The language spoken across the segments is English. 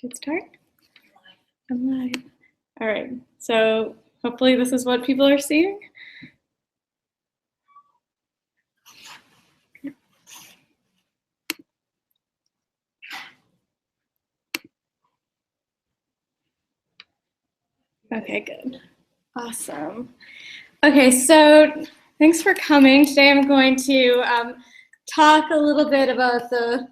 Good start? I'm live. All right, so hopefully this is what people are seeing. Okay, good. Awesome. Okay, so thanks for coming. Today I'm going to talk a little bit about the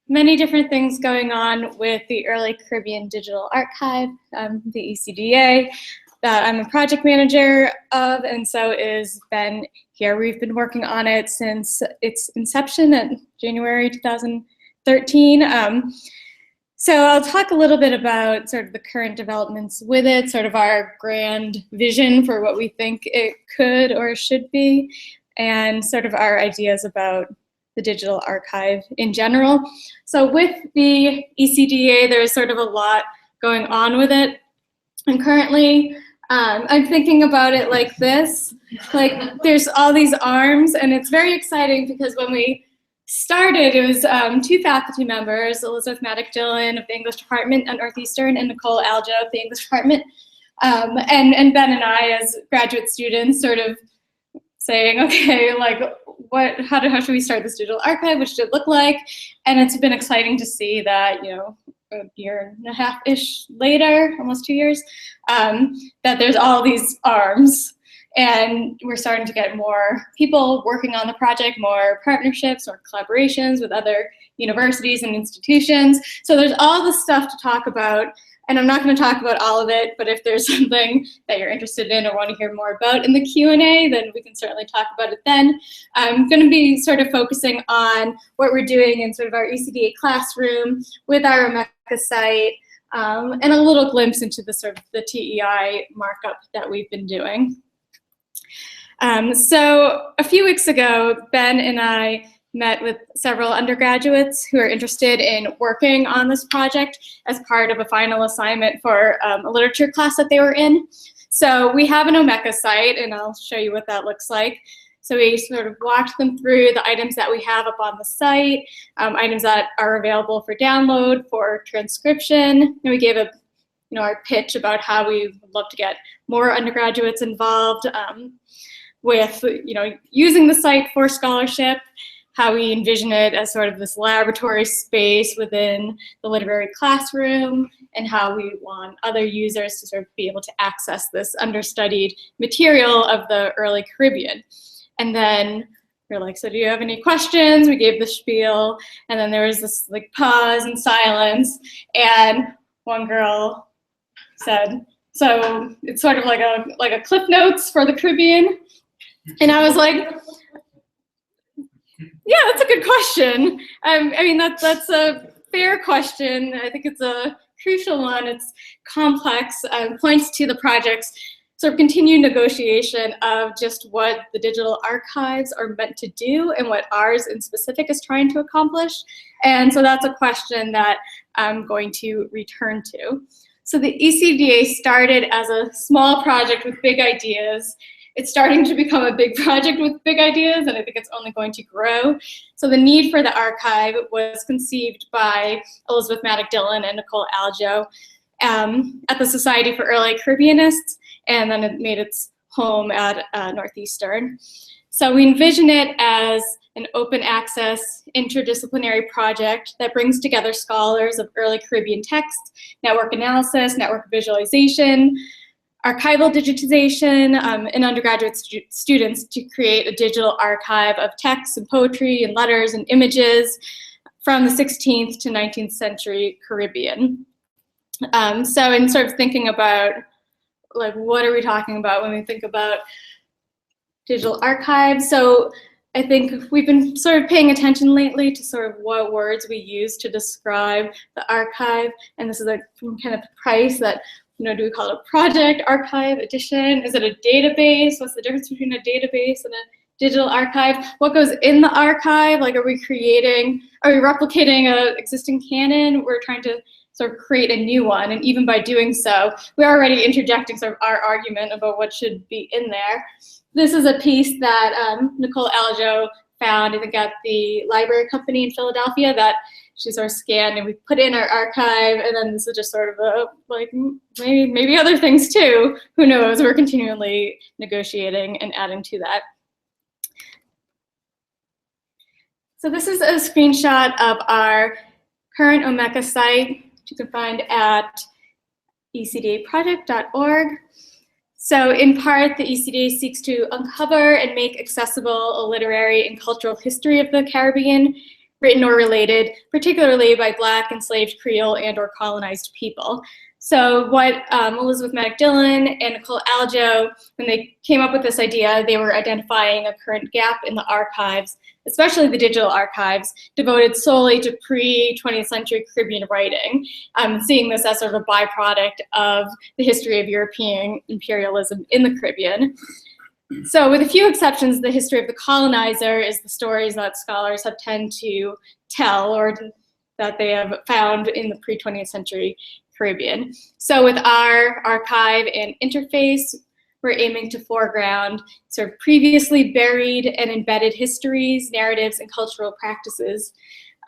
many different things going on with the Early Caribbean Digital Archive, the ECDA, that I'm a project manager of, and so is Ben here. We've been working on it since its inception in January 2013. So I'll talk a little bit about sort of the current developments with it, sort of our grand vision for what we think it could or should be, and sort of our ideas about the digital archive in general. So with the ECDA, there's sort of a lot going on with it. And currently, I'm thinking about it like this, like there's all these arms, and it's very exciting because when we started, it was two faculty members, Elizabeth Dillon of the English department at Northeastern and Nicole Aljo of the English department, and Ben and I as graduate students sort of saying, okay, like how should we start this digital archive? What should it look like? And it's been exciting to see that, you know, a year and a half-ish later, almost 2 years, that there's all these arms. And we're starting to get more people working on the project, more partnerships or collaborations with other universities and institutions. So there's all this stuff to talk about, and I'm not going to talk about all of it, but if there's something that you're interested in or want to hear more about in the Q&A, then we can certainly talk about it then. I'm going to be sort of focusing on what we're doing in sort of our ECDA classroom with our Omeka site, and a little glimpse into the sort of the TEI markup that we've been doing. So a few weeks ago, Ben and I met with several undergraduates who are interested in working on this project as part of a final assignment for a literature class that they were in. So we have an Omeka site, and I'll show you what that looks like. So we sort of walked them through the items that we have up on the site, items that are available for download, for transcription, and we gave a our pitch about how we would love to get more undergraduates involved with using the site for scholarship, how we envision it as sort of this laboratory space within the literary classroom, and how we want other users to sort of be able to access this understudied material of the early Caribbean. And then we're like, so do you have any questions? We gave the spiel, and then there was this like pause and silence, and one girl said, so it's sort of like a Cliff Notes for the Caribbean. And I was like, yeah, that's a good question. I mean, that's a fair question. I think it's a crucial one. It's complex, points to the project's sort of continued negotiation of just what the digital archives are meant to do and what ours in specific is trying to accomplish. And so that's a question that I'm going to return to. So the ECDA started as a small project with big ideas. It's starting to become a big project with big ideas, and I think it's only going to grow. So the need for the archive was conceived by Elizabeth Dillon and Nicole Aljo at the Society for Early Caribbeanists, and then it made its home at Northeastern. So we envision it as an open access interdisciplinary project that brings together scholars of early Caribbean text, network analysis, network visualization, archival digitization, and undergraduate students to create a digital archive of texts and poetry and letters and images from the 16th to 19th century Caribbean. So in sort of thinking about, like, what are we talking about when we think about digital archives? So I think we've been sort of paying attention lately to sort of what words we use to describe the archive, and this is like kind of the price that, do we call it a project, archive, edition? Is it a database? What's the difference between a database and a digital archive? What goes in the archive? Like, are we replicating an existing canon? We're trying to sort of create a new one, and even by doing so, we're already interjecting sort of our argument about what should be in there. This is a piece that Nicole Aljo found, I think, at the library company in Philadelphia that she sort of scanned, and we put in our archive, and then this is just sort of a, like, maybe other things too, who knows, we're continually negotiating and adding to that. So this is a screenshot of our current Omeka site, which you can find at ecdaproject.org. So in part, the ECDA seeks to uncover and make accessible a literary and cultural history of the Caribbean, written or related, particularly by Black, enslaved, Creole, and or colonized people. So what Elizabeth Hopwood and Nicole Aljo, when they came up with this idea, they were identifying a current gap in the archives, especially the digital archives, devoted solely to pre-20th century Caribbean writing, seeing this as sort of a byproduct of the history of European imperialism in the Caribbean. So with a few exceptions, the history of the colonizer is the stories that scholars have tend to tell or that they have found in the pre-20th century Caribbean. So with our archive and interface, we're aiming to foreground sort of previously buried and embedded histories, narratives, and cultural practices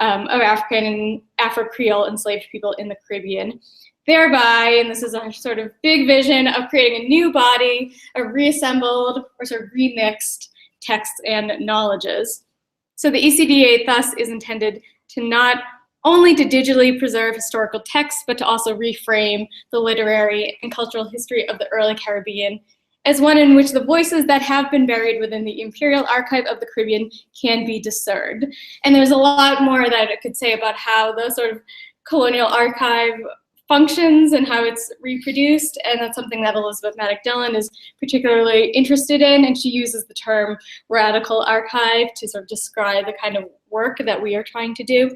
of African and Afro-Creole enslaved people in the Caribbean. Thereby, and this is our sort of big vision of creating a new body of reassembled or sort of remixed texts and knowledges. So the ECDA thus is intended to not only to digitally preserve historical texts, but to also reframe the literary and cultural history of the early Caribbean as one in which the voices that have been buried within the Imperial Archive of the Caribbean can be discerned. And there's a lot more that I could say about how the sort of colonial archive functions and how it's reproduced, and that's something that Elizabeth Hopwood is particularly interested in, and she uses the term radical archive to sort of describe the kind of work that we are trying to do.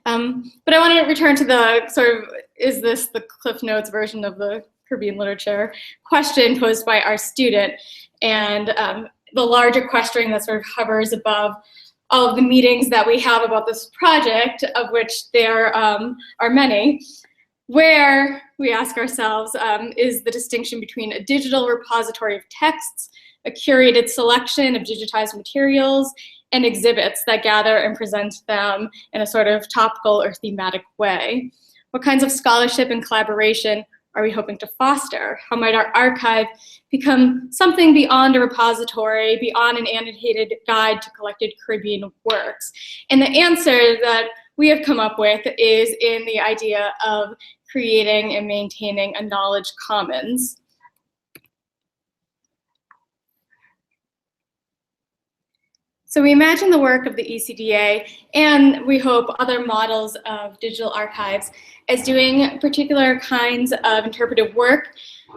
But I want to return to the sort of, is this the Cliff Notes version of the Caribbean literature question posed by our student, and the larger question that sort of hovers above all of the meetings that we have about this project, of which there are many, where we ask ourselves, is the distinction between a digital repository of texts, a curated selection of digitized materials, and exhibits that gather and present them in a sort of topical or thematic way. What kinds of scholarship and collaboration are we hoping to foster? How might our archive become something beyond a repository, beyond an annotated guide to collected Caribbean works? And the answer that we have come up with is in the idea of creating and maintaining a knowledge commons. So we imagine the work of the ECDA, and we hope other models of digital archives, as doing particular kinds of interpretive work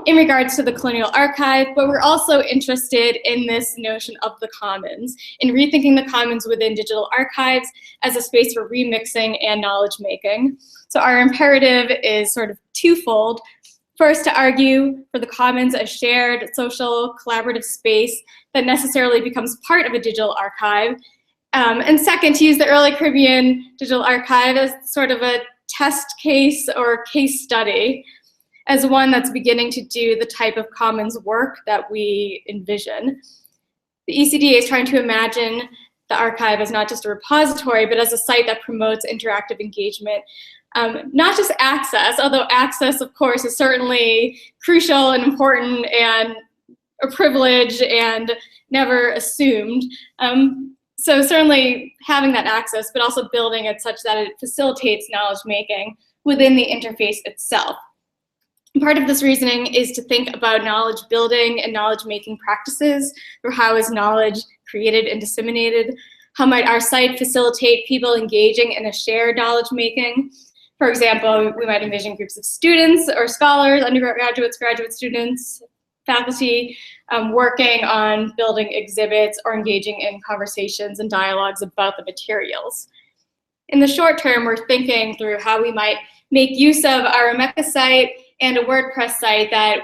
in regards to the colonial archive, but we're also interested in this notion of the commons, in rethinking the commons within digital archives as a space for remixing and knowledge making. So our imperative is sort of twofold. First, to argue for the commons as shared, social, collaborative space that necessarily becomes part of a digital archive. And second, to use the early Caribbean digital archive as sort of a test case or case study, as one that's beginning to do the type of commons work that we envision. The ECDA is trying to imagine the archive as not just a repository, but as a site that promotes interactive engagement. Not just access, although access, of course, is certainly crucial and important and a privilege and never assumed. So certainly having that access, but also building it such that it facilitates knowledge making within the interface itself. And part of this reasoning is to think about knowledge building and knowledge making practices, or how is knowledge created and disseminated? How might our site facilitate people engaging in a shared knowledge making? For example, we might envision groups of students or scholars, undergraduates, graduate students, faculty, working on building exhibits or engaging in conversations and dialogues about the materials. In the short term, we're thinking through how we might make use of our Omeka site and a WordPress site that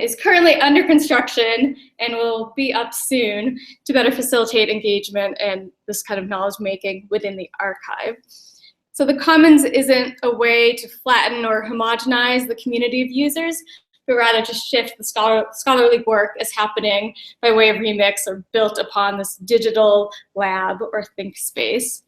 is currently under construction and will be up soon to better facilitate engagement and this kind of knowledge making within the archive. So the commons isn't a way to flatten or homogenize the community of users, but rather to shift the scholarly work as happening by way of remix or built upon this digital lab or think space.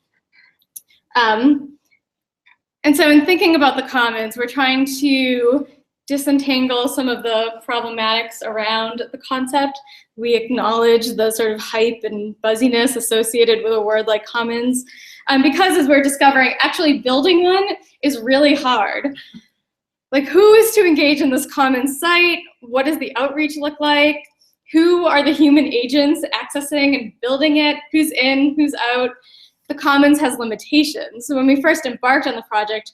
And so in thinking about the commons, we're trying to disentangle some of the problematics around the concept. We acknowledge the sort of hype and buzziness associated with a word like commons, because as we're discovering, actually building one is really hard. Like, who is to engage in this commons site? What does the outreach look like? Who are the human agents accessing and building it? Who's in, who's out? The commons has limitations. So when we first embarked on the project,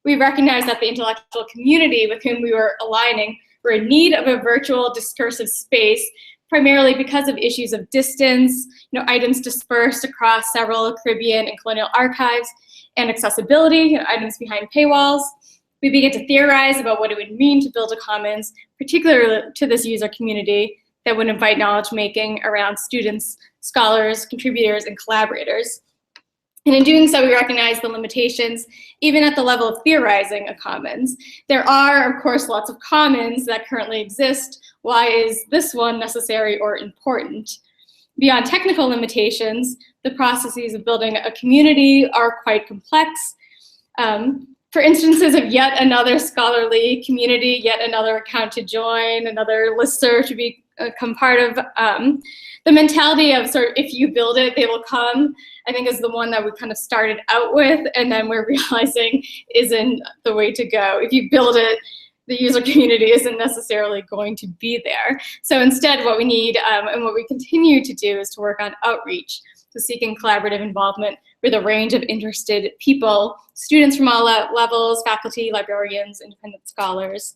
we recognized that the intellectual community with whom we were aligning were in need of a virtual discursive space, primarily because of issues of distance, items dispersed across several Caribbean and colonial archives, and accessibility, items behind paywalls. We began to theorize about what it would mean to build a commons, particularly to this user community that would invite knowledge making around students, scholars, contributors, and collaborators. And in doing so, we recognize the limitations, even at the level of theorizing a commons. There are, of course, lots of commons that currently exist. Why is this one necessary or important? Beyond technical limitations, the processes of building a community are quite complex. For instances of yet another scholarly community, yet another account to join, another listserv to become part of, the mentality of sort of, if you build it, they will come, I think is the one that we kind of started out with, and then we're realizing isn't the way to go. If you build it, the user community isn't necessarily going to be there. So instead, what we need and what we continue to do is to work on outreach, so seeking collaborative involvement with a range of interested people, students from all levels, faculty, librarians, independent scholars.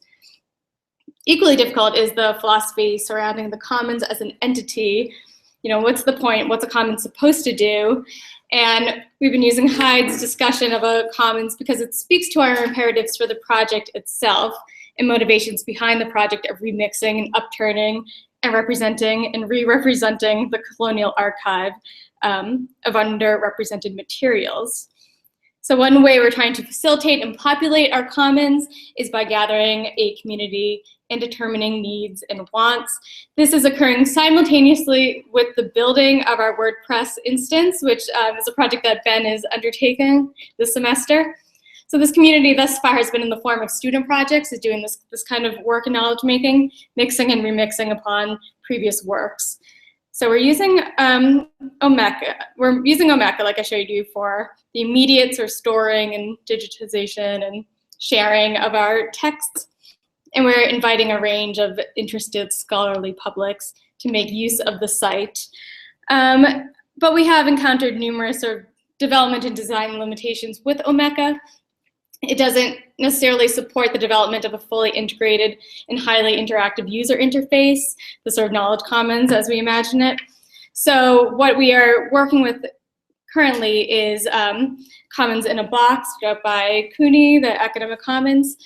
Equally difficult is the philosophy surrounding the commons as an entity. What's the point? What's a commons supposed to do? And we've been using Hyde's discussion of a commons because it speaks to our imperatives for the project itself and motivations behind the project of remixing and upturning and representing and re-representing the colonial archive of underrepresented materials. So one way we're trying to facilitate and populate our commons is by gathering a community and determining needs and wants. This is occurring simultaneously with the building of our WordPress instance, which is a project that Ben is undertaking this semester. So this community thus far has been in the form of student projects, is doing this kind of work in knowledge making, mixing and remixing upon previous works. So we're using Omeka. We're using Omeka, like I showed you, for the immediate sort of storing and digitization and sharing of our texts. And we're inviting a range of interested scholarly publics to make use of the site. But we have encountered numerous sort of development and design limitations with Omeka. It doesn't necessarily support the development of a fully integrated and highly interactive user interface, the sort of knowledge commons as we imagine it. So what we are working with currently is Commons in a Box, developed by CUNY, the Academic Commons.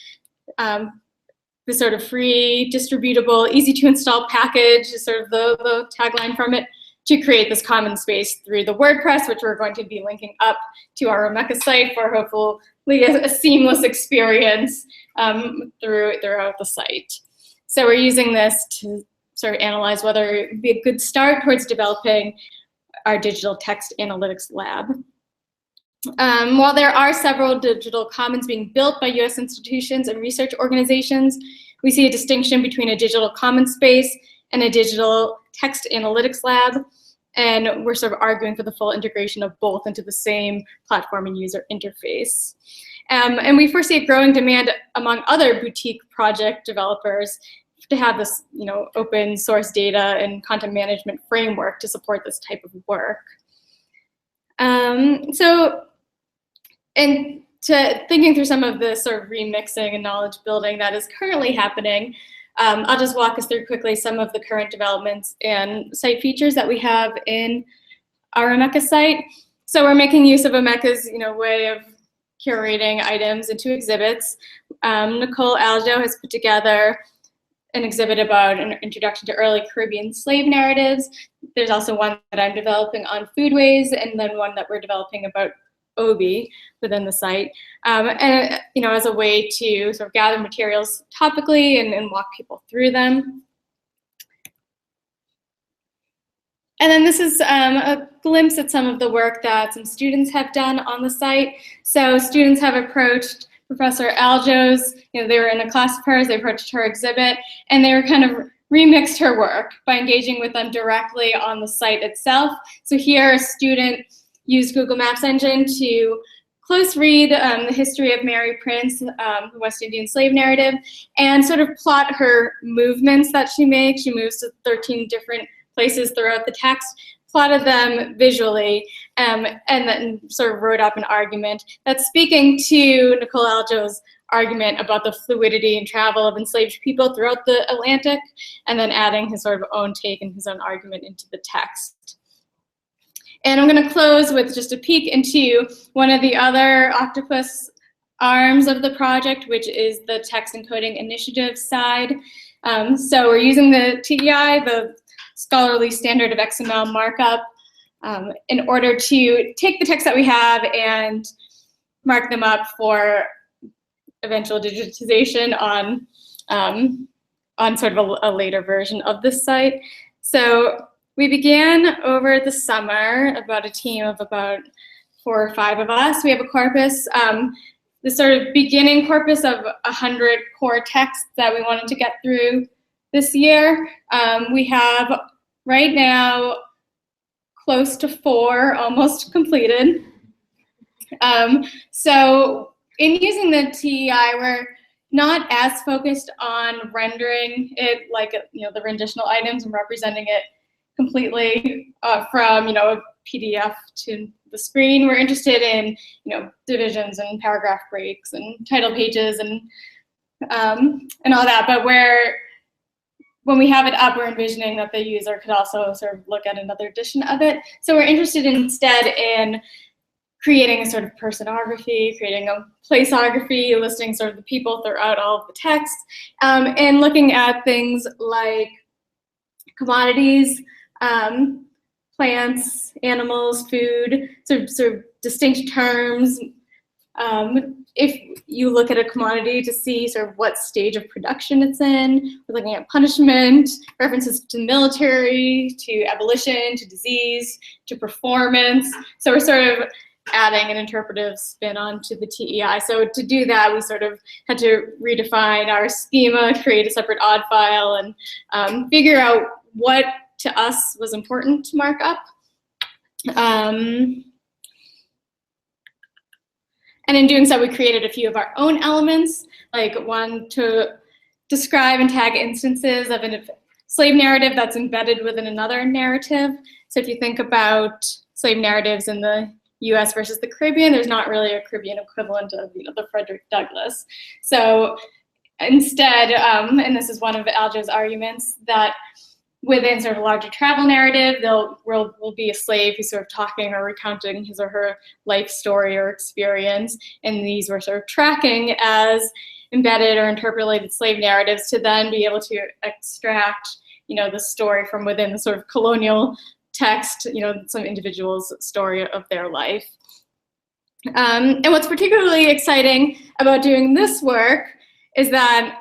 The sort of free, distributable, easy to install package is sort of the tagline from it, to create this common space through the WordPress, which we're going to be linking up to our Omeka site for hopefully a seamless experience throughout the site. So we're using this to sort of analyze whether it would be a good start towards developing our digital text analytics lab. While there are several digital commons being built by US institutions and research organizations, we see a distinction between a digital commons space and a digital text analytics lab. And we're sort of arguing for the full integration of both into the same platform and user interface. And we foresee a growing demand among other boutique project developers to have this open source data and content management framework to support this type of work. And to thinking through some of the sort of remixing and knowledge building that is currently happening, I'll just walk us through quickly some of the current developments and site features that we have in our Omeka site. So we're making use of Omeka's way of curating items into exhibits. Nicole Aljo has put together an exhibit about an introduction to early Caribbean slave narratives. There's also one that I'm developing on foodways, and then one that we're developing about Obi within the site, and as a way to sort of gather materials topically and walk people through them. And then this is a glimpse at some of the work that some students have done on the site. So students have approached Professor Aljo's, they were in a class of hers, they approached her exhibit, and they were kind of remixed her work by engaging with them directly on the site itself. So here a student used Google Maps Engine to close read the history of Mary Prince, the West Indian slave narrative, and sort of plot her movements that she makes. She moves to 13 different places throughout the text, plotted them visually, and then sort of wrote up an argument that's speaking to Nicole Aljo's argument about the fluidity and travel of enslaved people throughout the Atlantic, and then adding his sort of own take and his own argument into the text. And I'm going to close with just a peek into one of the other octopus arms of the project, which is the text encoding initiative side. So we're using the TEI, the scholarly standard of XML markup, in order to take the text that we have and mark them up for eventual digitization on sort of a later version of this site. So we began over the summer, about a team of about 4 or 5 of us. We have a corpus, the sort of beginning corpus of 100 core texts that we wanted to get through this year. We have right now close to 4 almost completed. So in using the TEI, we're not as focused on rendering it like the renditional items and representing it completely from a PDF to the screen. We're interested in divisions and paragraph breaks and title pages and all that. But when we have it up, we're envisioning that the user could also sort of look at another edition of it. So we're interested instead in creating a sort of personography, creating a placeography, listing sort of the people throughout all of the text, and looking at things like commodities, plants, animals, food, sort of distinct terms. If you look at a commodity to see sort of what stage of production it's in, we're looking at punishment, references to military, to abolition, to disease, to performance. So we're sort of adding an interpretive spin onto the TEI. So to do that, we sort of had to redefine our schema, create a separate odd file, and figure out what to us was important to mark up. And in doing so, we created a few of our own elements, like one to describe and tag instances of a slave narrative that's embedded within another narrative. So if you think about slave narratives in the US versus the Caribbean, there's not really a Caribbean equivalent of the Frederick Douglass. So instead, and this is one of Aljo's arguments, that within sort of a larger travel narrative, will be a slave who's sort of talking or recounting his or her life story or experience, and these were sort of tracking as embedded or interpolated slave narratives to then be able to extract, the story from within the sort of colonial text, some individual's story of their life. And what's particularly exciting about doing this work is that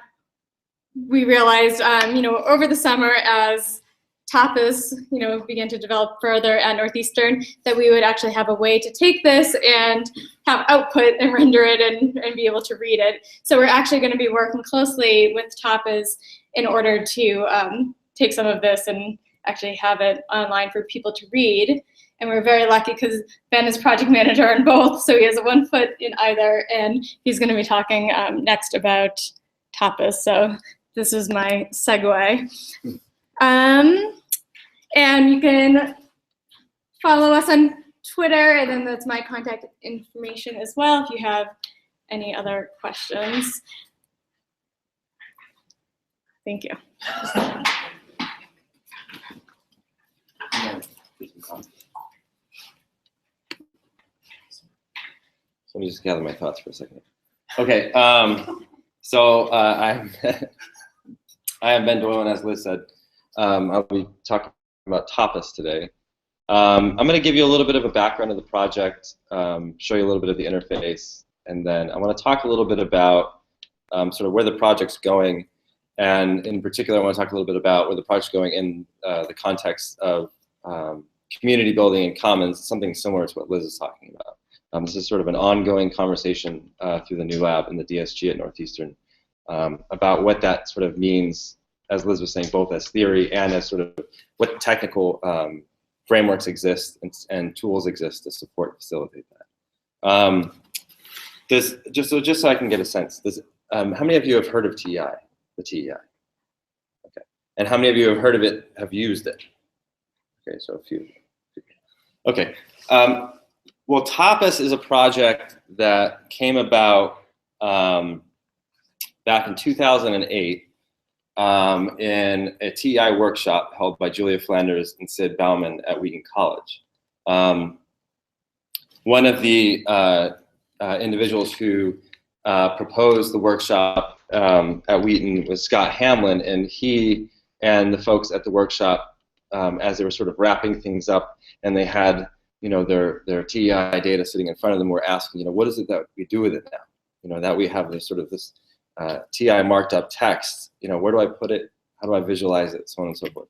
we realized, over the summer as tapas, began to develop further at Northeastern, that we would actually have a way to take this and have output and render it and be able to read it. So we're actually going to be working closely with tapas in order to take some of this and actually have it online for people to read. And we're very lucky because Ben is project manager on both, so he has one foot in either, and he's going to be talking next about tapas. So this is my segue. And you can follow us on Twitter, and then that's my contact information as well if you have any other questions. Thank you. So let me just gather my thoughts for a second. Okay, so I am Ben Doyle, and as Liz said, I'll be talking about tapas today. I'm going to give you a little bit of a background of the project, show you a little bit of the interface, and then I want to talk a little bit about sort of where the project's going, and in particular I want to talk a little bit about where the project's going in the context of community building and commons, something similar to what Liz is talking about. This is sort of an ongoing conversation through the new lab and the DSG at Northeastern about what that sort of means, as Liz was saying, both as theory and as sort of what technical frameworks exist and tools exist to support and facilitate that. Just so I can get a sense, how many of you have heard of TEI, the TEI? Okay, and how many of you have heard of it, have used it? Okay, so a few. Okay, well, TAPAS is a project that came about back in 2008 in a TEI workshop held by Julia Flanders and Sid Bauman at Wheaton College. One of the individuals who proposed the workshop at Wheaton was Scott Hamlin, and he and the folks at the workshop, as they were sort of wrapping things up, and they had their TEI data sitting in front of them, were asking, what is it that we do with it now? That we have this sort of this TEI marked up text, where do I put it? How do I visualize it? So on and so forth.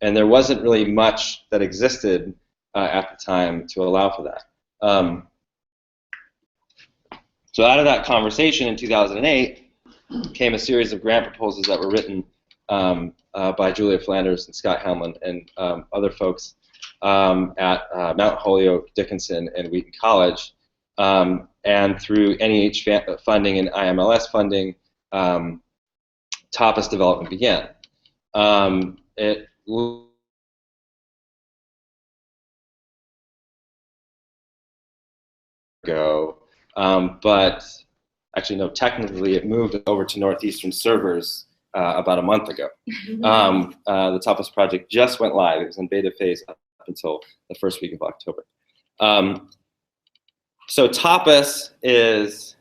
And there wasn't really much that existed at the time to allow for that. So out of that conversation in 2008 came a series of grant proposals that were written by Julia Flanders and Scott Hamlin and other folks at Mount Holyoke, Dickinson, and Wheaton College. And through NEH funding and IMLS funding, TAPAS development began. It ago, but actually no, technically it moved over to Northeastern servers about a month ago. The TAPAS project just went live. It was in beta phase up until the first week of October. So TAPAS is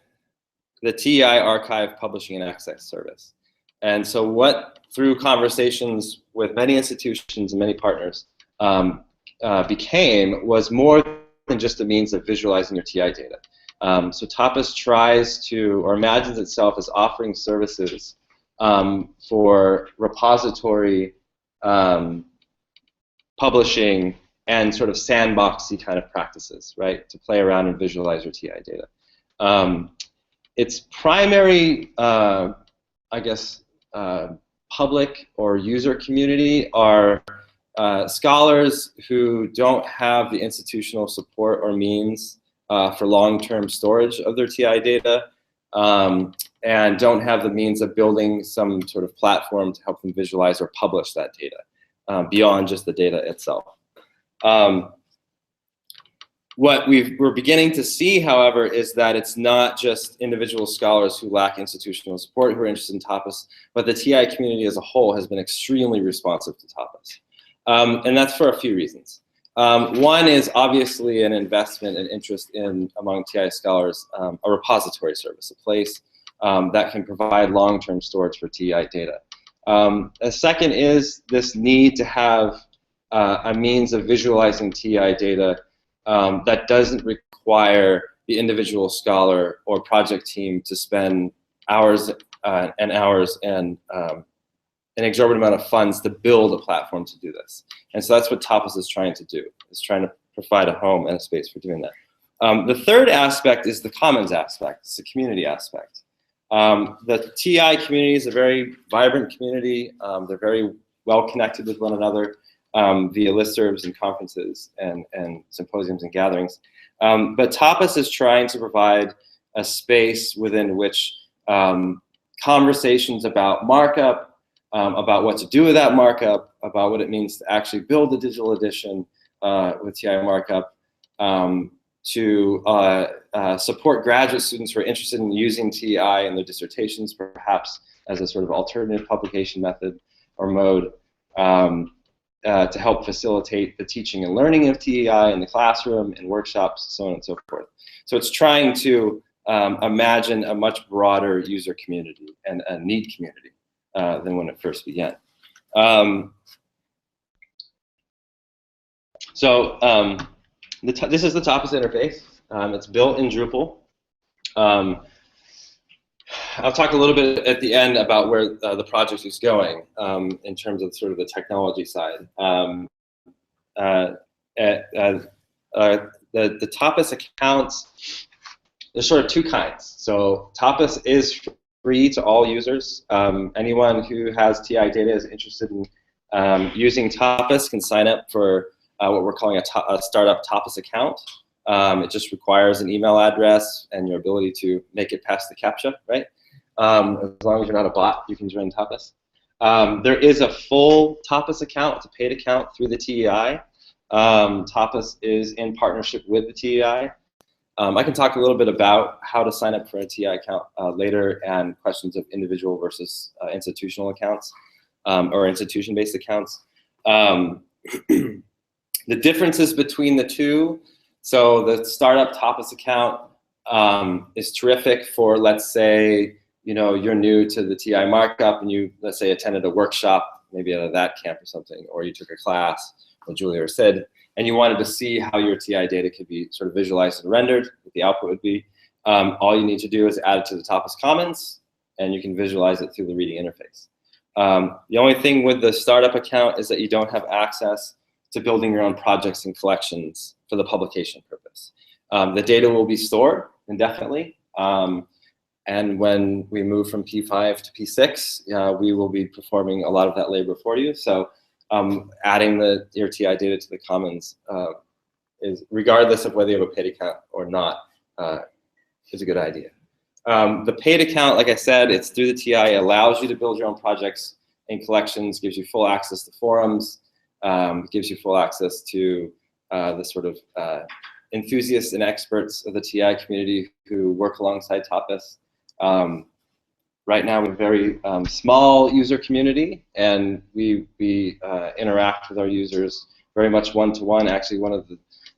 the TEI Archive Publishing and Access Service. And so what, through conversations with many institutions and many partners, became was more than just a means of visualizing your TI data. So TAPAS tries to, or imagines itself as offering services for repository publishing and sort of sandboxy kind of practices, right, to play around and visualize your TI data. Its primary, I guess, public or user community are scholars who don't have the institutional support or means for long-term storage of their TI data, and don't have the means of building some sort of platform to help them visualize or publish that data beyond just the data itself. What we're beginning to see, however, is that it's not just individual scholars who lack institutional support who are interested in TAPAS, but the TI community as a whole has been extremely responsive to TAPAS. And that's for a few reasons. One is obviously an investment and interest in, among TI scholars, a repository service, a place that can provide long-term storage for TI data. A second is this need to have a means of visualizing TI data that doesn't require the individual scholar or project team to spend hours and hours and an exorbitant amount of funds to build a platform to do this. And so that's what TAPAS is trying to do. It's trying to provide a home and a space for doing that. The third aspect is the commons aspect. It's the community aspect. The TI community is a very vibrant community. They're very well connected with one another via listservs and conferences and symposiums and gatherings. But TAPAS is trying to provide a space within which conversations about markup, about what to do with that markup, about what it means to actually build a digital edition with TI markup, to support graduate students who are interested in using TI in their dissertations, perhaps as a sort of alternative publication method or mode, to help facilitate the teaching and learning of TEI in the classroom, in workshops, so on and so forth. So it's trying to imagine a much broader user community and a need community than when it first began. This is the TAPAS interface. It's built in Drupal. I'll talk a little bit at the end about where the project is going in terms of sort of the technology side. the Tapas accounts, there's sort of two kinds. So Tapas is free to all users. Anyone who has TI data is interested in using Tapas can sign up for what we're calling a startup Tapas account. It just requires an email address and your ability to make it past the CAPTCHA, right? As long as you're not a bot, you can join Tapas. There is a full Tapas account. It's a paid account through the TEI. Tapas is in partnership with the TEI. I can talk a little bit about how to sign up for a TI account later, and questions of individual versus institutional accounts or institution-based accounts. The differences between the two, so the startup Tapas account is terrific for, let's say, you're new to the TI markup and you, let's say, attended a workshop, maybe at a that camp or something, or you took a class with Julia or Sid, and you wanted to see how your TI data could be sort of visualized and rendered, what the output would be. All you need to do is add it to the Tapas Commons, and you can visualize it through the reading interface. The only thing with the startup account is that you don't have access to building your own projects and collections for the publication purpose. The data will be stored indefinitely, and when we move from P5 to P6, we will be performing a lot of that labor for you. So adding your TI data to the Commons is, regardless of whether you have a paid account or not, is a good idea. The paid account, like I said, it's through the TI, allows you to build your own projects and collections, gives you full access to forums, gives you full access to the sort of enthusiasts and experts of the TI community who work alongside Tapas. Right now, we have a very small user community, and we interact with our users very much one-to-one. Actually, one of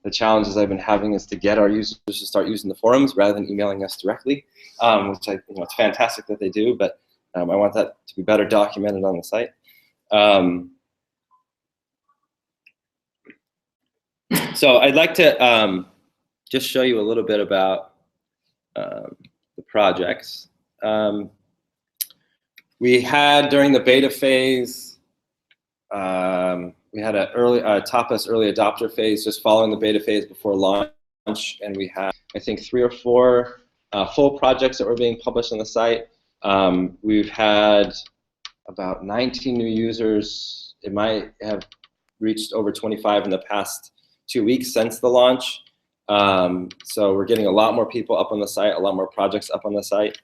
the challenges I've been having is to get our users to start using the forums rather than emailing us directly, which it's fantastic that they do, but I want that to be better documented on the site. So I'd like to just show you a little bit about the projects. We had, during the beta phase, we had a Tapas early adopter phase just following the beta phase before launch, and we had, I think, 3 or 4 full projects that were being published on the site. We've had about 19 new users. It might have reached over 25 in the past 2 weeks since the launch. So we're getting a lot more people up on the site, a lot more projects up on the site.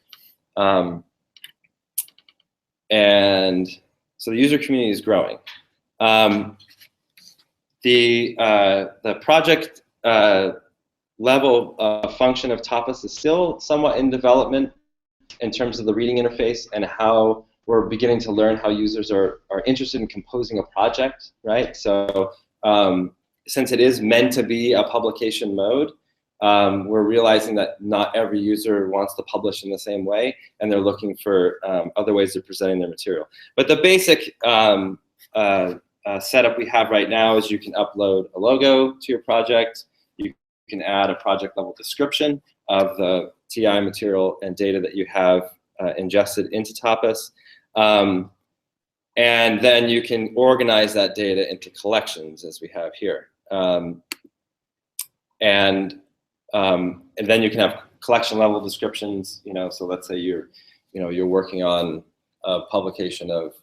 And so the user community is growing. The project level function of Tapas is still somewhat in development in terms of the reading interface and how we're beginning to learn how users are interested in composing a project, right? So since it is meant to be a publication mode, we're realizing that not every user wants to publish in the same way, and they're looking for other ways of presenting their material. But the basic setup we have right now is you can upload a logo to your project. You can add a project level description of the TI material and data that you have ingested into Tapas. And then you can organize that data into collections, as we have here. And then you can have collection level descriptions. So let's say you're working on a publication of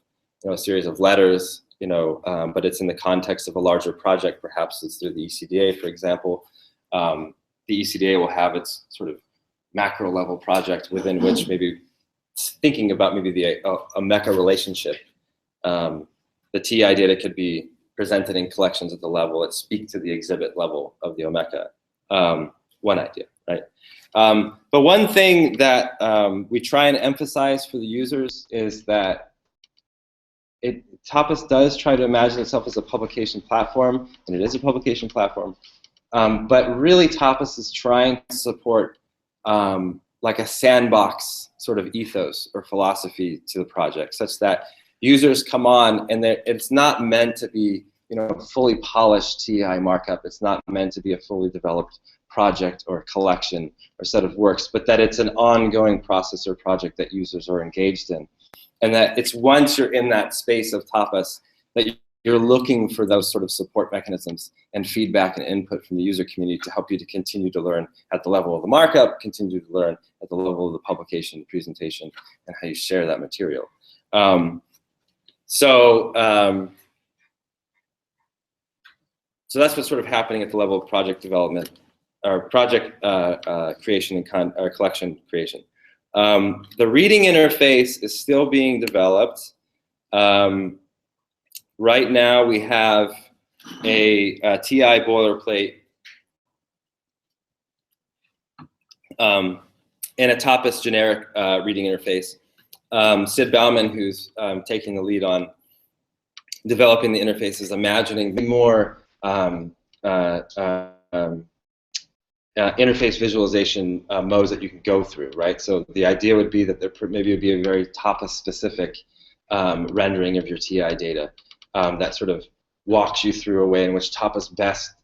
a series of letters, but it's in the context of a larger project. Perhaps it's through the ECDA, for example. The ECDA will have its sort of macro level project within which maybe thinking about maybe a Omeka relationship. The TI data could be presented in collections at the level that speak to the exhibit level of the Omeka. One idea, right? But one thing that we try and emphasize for the users is that Tapas does try to imagine itself as a publication platform, and it is a publication platform. But really, Tapas is trying to support like a sandbox sort of ethos or philosophy to the project, such that users come on and it's not meant to be fully polished TI markup. It's not meant to be a fully developed project or collection or set of works, but that it's an ongoing process or project that users are engaged in. And that it's once you're in that space of Tapas that you're looking for those sort of support mechanisms and feedback and input from the user community to help you to continue to learn at the level of the markup, continue to learn at the level of the publication, the presentation, and how you share that material. So that's what's sort of happening at the level of project development, or project creation and collection creation. The reading interface is still being developed. Right now we have a TI boilerplate and a Tapas generic reading interface. Sid Bauman, who's taking the lead on developing the interface, is imagining more interface visualization modes that you can go through, right? So the idea would be that there maybe would be a very Tapas-specific rendering of your TI data that sort of walks you through a way in which Tapas best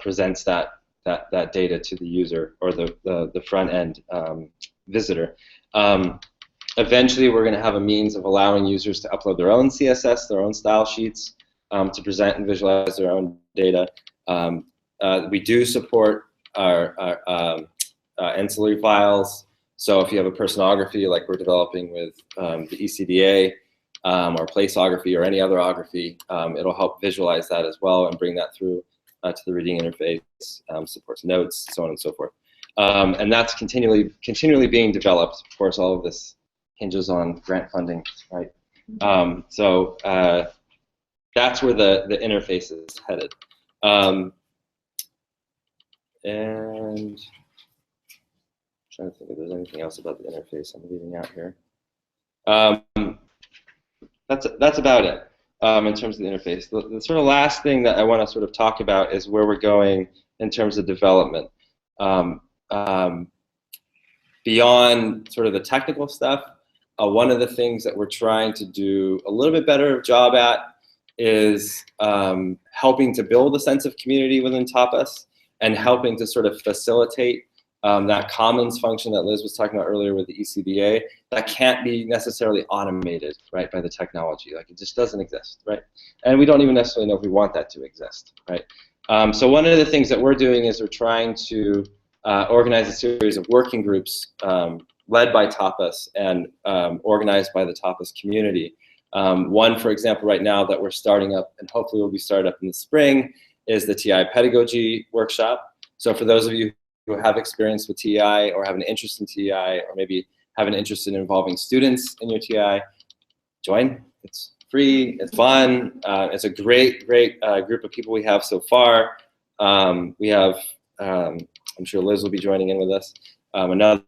presents that data to the user or the front-end visitor. Eventually, we're going to have a means of allowing users to upload their own CSS, their own style sheets, to present and visualize their own data. We do support our ancillary files. So if you have a personography like we're developing with the ECDA, or placeography or any other ography, it'll help visualize that as well and bring that through to the reading interface, supports notes, so on and so forth. And that's continually being developed. Of course, all of this hinges on grant funding, right? So that's where the interface is headed. And I'm trying to think if there's anything else about the interface I'm leaving out here. That's about it in terms of the interface. The sort of last thing that I want to sort of talk about is where we're going in terms of development. Beyond sort of the technical stuff, one of the things that we're trying to do a little bit better job at is helping to build a sense of community within Tapas and helping to sort of facilitate that commons function that Liz was talking about earlier with the ECDA, that can't be necessarily automated, right, by the technology. Like, it just doesn't exist, right? And we don't even necessarily know if we want that to exist, right? So one of the things that we're doing is we're trying to organize a series of working groups led by Tapas and organized by the Tapas community. One, for example, right now that we're starting up, and hopefully will be started up in the spring, is the TI pedagogy workshop. So for those of you who have experience with TI or have an interest in TI, or maybe have an interest in involving students in your TI, join. It's free, it's fun, it's a great group of people we have so far. We have, I'm sure Liz will be joining in with us, another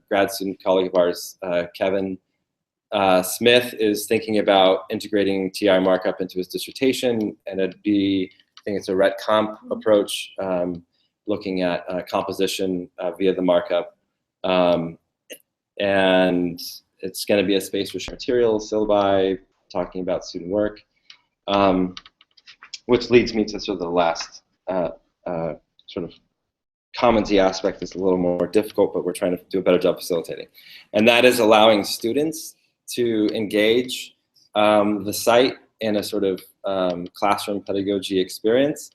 grad student colleague of ours, Kevin Smith, is thinking about integrating TI markup into his dissertation, and it'd be, I think it's a ret comp approach, looking at composition via the markup. And it's going to be a space for materials, syllabi, talking about student work, which leads me to sort of the last sort of commonsy aspect that's a little more difficult, but we're trying to do a better job facilitating. And that is allowing students to engage the site in a sort of classroom pedagogy experience.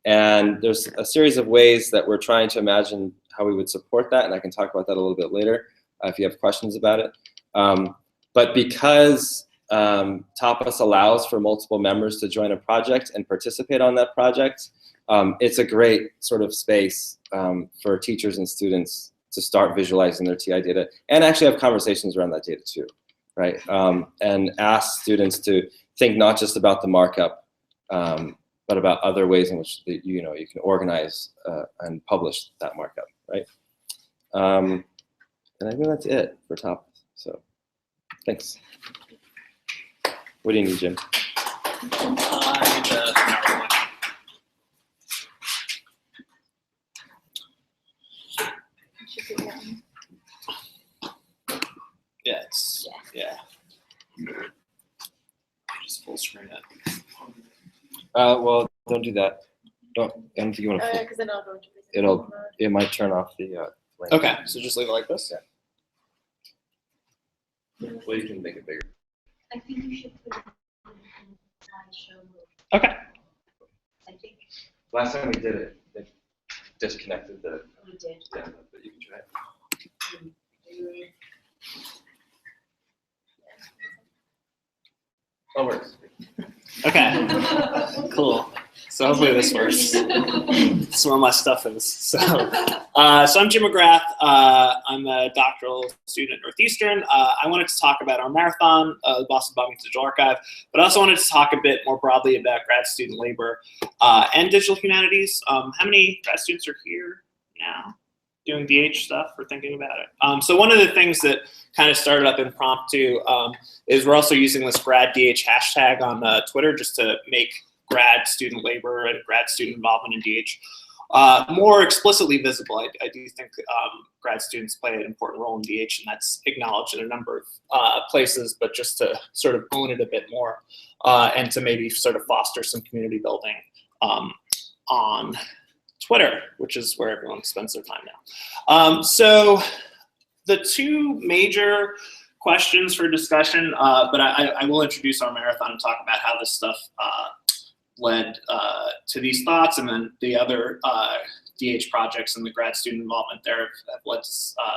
And there's a series of ways that we're trying to imagine how we would support that, and I can talk about that a little bit later if you have questions about it. But because Tapas allows for multiple members to join a project and participate on that project, it's a great sort of space for teachers and students to start visualizing their TI data and actually have conversations around that data too, right? And ask students to think not just about the markup, but about other ways in which you can organize and publish that markup, right? And I think that's it for Tapas. So, thanks. What do you need, Jim? Yes. Yeah. Just full screen it. Well, don't do that. I don't think you want to. Because then I'll go into It might turn off the. Link. Okay, so just leave it like this. Yeah. Well, you can make it bigger. I think you should put it in slideshow mode. Okay. I think Last time we did it, it disconnected the we did. demo, but you can try it. Oh, it works. Okay. Cool. So hopefully this works. That's where my stuff is. So I'm Jim McGrath. I'm a doctoral student at Northeastern. I wanted to talk about our marathon, the Boston Bombing Digital Archive, but I also wanted to talk a bit more broadly about grad student labor and digital humanities. How many grad students are here now doing DH stuff or thinking about it? So one of the things that kind of started up impromptu is we're also using this grad DH hashtag on Twitter just to make grad student labor and grad student involvement in DH more explicitly visible. I do think grad students play an important role in DH, and that's acknowledged in a number of places, but just to sort of own it a bit more and to maybe sort of foster some community building on Twitter, which is where everyone spends their time now. So the two major questions for discussion, but I will introduce our marathon and talk about how this stuff led to these thoughts, and then the other DH projects and the grad student involvement there have led to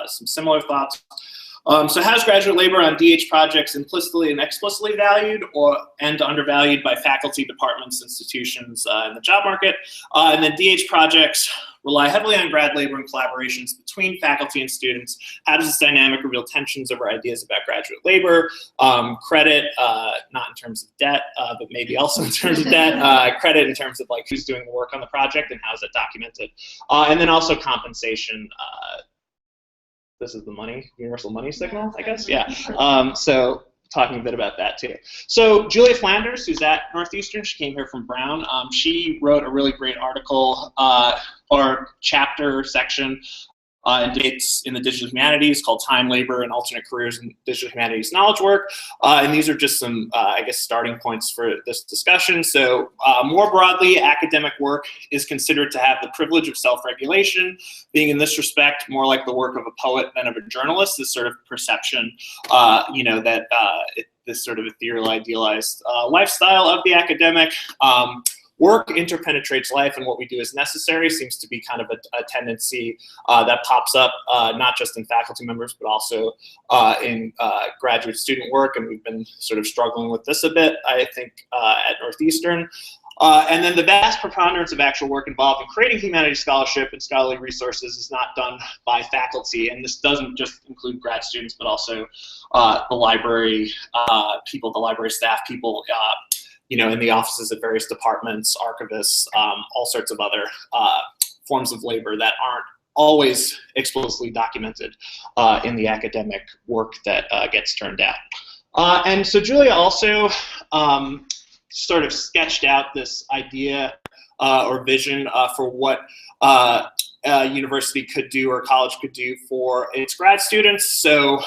some similar thoughts. So how's graduate labor on DH projects implicitly and explicitly valued and undervalued by faculty, departments, institutions in the job market? And then DH projects rely heavily on grad labor and collaborations between faculty and students. How does this dynamic reveal tensions over ideas about graduate labor? Credit, not in terms of debt, but maybe also in terms of debt. Credit in terms of like who's doing the work on the project and how is it documented? And then also compensation. This is the money, universal money signal, I guess. Yeah. So talking a bit about that too. So Julia Flanders, who's at Northeastern, she came here from Brown. She wrote a really great article or chapter section in debates in the digital humanities called Time, Labor, and Alternate Careers in Digital Humanities Knowledge Work. And these are just some, I guess, starting points for this discussion. So more broadly, academic work is considered to have the privilege of self-regulation, being in this respect more like the work of a poet than of a journalist, this sort of perception, that this sort of ethereal, idealized lifestyle of the academic. Work interpenetrates life, and what we do is necessary seems to be kind of a tendency that pops up not just in faculty members, but also in graduate student work, and we've been sort of struggling with this a bit, I think, at Northeastern. And then the vast preponderance of actual work involved in creating humanities scholarship and scholarly resources is not done by faculty, and this doesn't just include grad students, but also the library people, the library staff people, in the offices of various departments, archivists, all sorts of other forms of labor that aren't always explicitly documented in the academic work that gets turned out. And so Julia also sort of sketched out this idea or vision for what a university could do or college could do for its grad students. So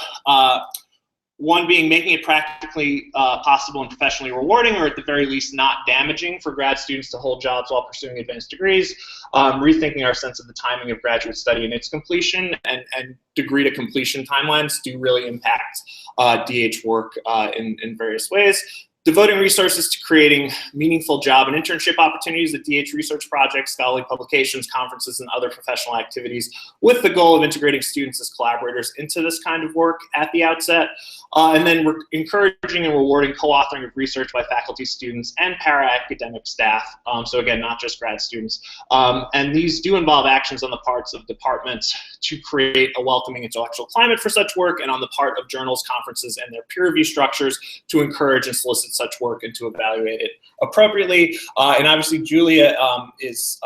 one being making it practically possible and professionally rewarding, or at the very least not damaging for grad students to hold jobs while pursuing advanced degrees, rethinking our sense of the timing of graduate study and its completion, and degree to completion timelines do really impact DH work in various ways. Devoting resources to creating meaningful job and internship opportunities at DH research projects, scholarly publications, conferences, and other professional activities with the goal of integrating students as collaborators into this kind of work at the outset. And then we're encouraging and rewarding co-authoring of research by faculty, students, and para-academic staff. So again, not just grad students. And these do involve actions on the parts of departments to create a welcoming intellectual climate for such work, and on the part of journals, conferences, and their peer review structures to encourage and solicit such work and to evaluate it appropriately. And obviously Julia is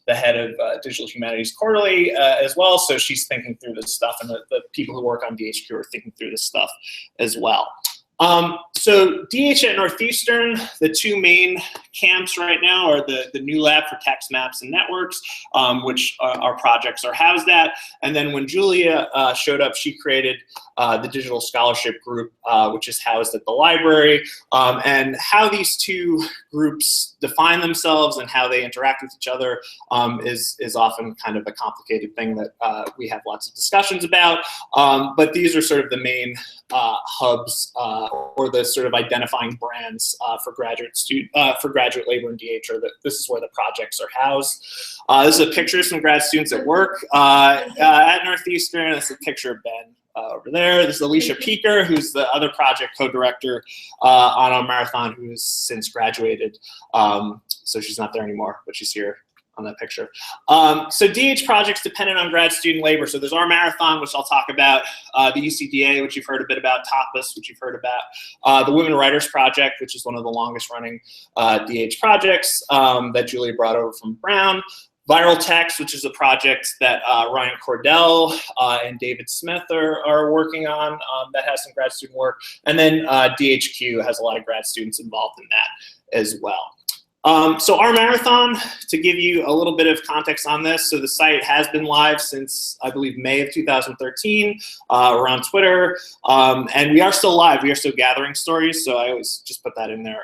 the head of Digital Humanities Quarterly as well, so she's thinking through this stuff, and the people who work on DHQ are thinking through this stuff as well. So DH at Northeastern, the two main camps right now are the new lab for text maps and networks, which our projects are housed at. And then when Julia showed up, she created the digital scholarship group, which is housed at the library. And how these two groups define themselves and how they interact with each other is often kind of a complicated thing that we have lots of discussions about. But these are sort of the main hubs or the sort of identifying brands for grad graduate labor and DH, this is where the projects are housed. This is a picture of some grad students at work at Northeastern. This is a picture of Ben over there. This is Alicia Peaker, who's the other project co-director on our marathon, who has since graduated. So she's not there anymore, but she's here on that picture. So DH projects dependent on grad student labor. So there's our marathon, which I'll talk about, the UCDA, which you've heard a bit about, TOPUS, which you've heard about, the Women Writers Project, which is one of the longest running DH projects that Julia brought over from Brown. Viral Text, which is a project that Ryan Cordell and David Smith are working on that has some grad student work. And then DHQ has a lot of grad students involved in that as well. So our marathon, to give you a little bit of context on this, so the site has been live since, I believe, May of 2013. We're on Twitter, and we are still live. We are still gathering stories, so I always just put that in there.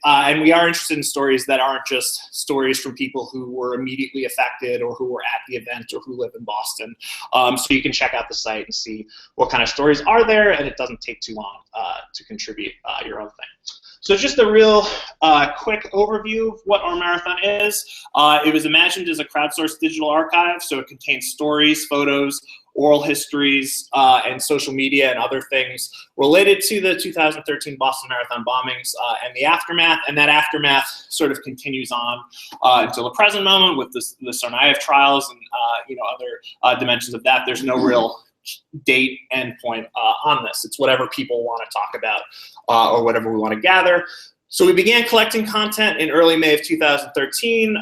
And we are interested in stories that aren't just stories from people who were immediately affected or who were at the event or who live in Boston. So you can check out the site and see what kind of stories are there, and it doesn't take too long to contribute your own thing. So just a real quick overview of what our marathon is. It was imagined as a crowdsourced digital archive, so it contains stories, photos, oral histories, and social media and other things related to the 2013 Boston Marathon bombings and the aftermath. And that aftermath sort of continues on until the present moment with the Tsarnaev trials and other dimensions of that. There's no real date endpoint on this. It's whatever people want to talk about or whatever we want to gather. So we began collecting content in early May of 2013.